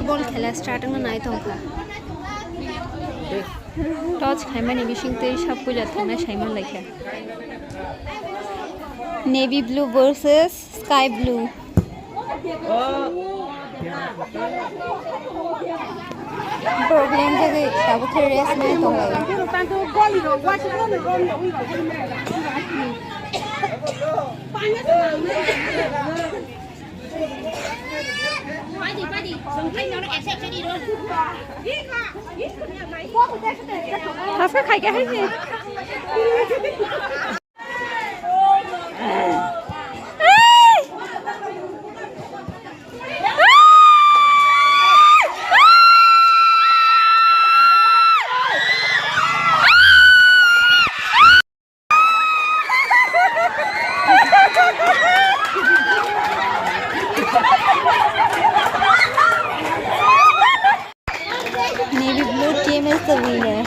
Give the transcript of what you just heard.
Volleyball खेला starting में नाय तंखा टच खाइमानि बिसिंतै सब पूजा थांना साइमान लायखा navy blue versus sky blue problem जगह साबुथे रेस में तो आपका खाई क्या है ये Navy blue team is the winner.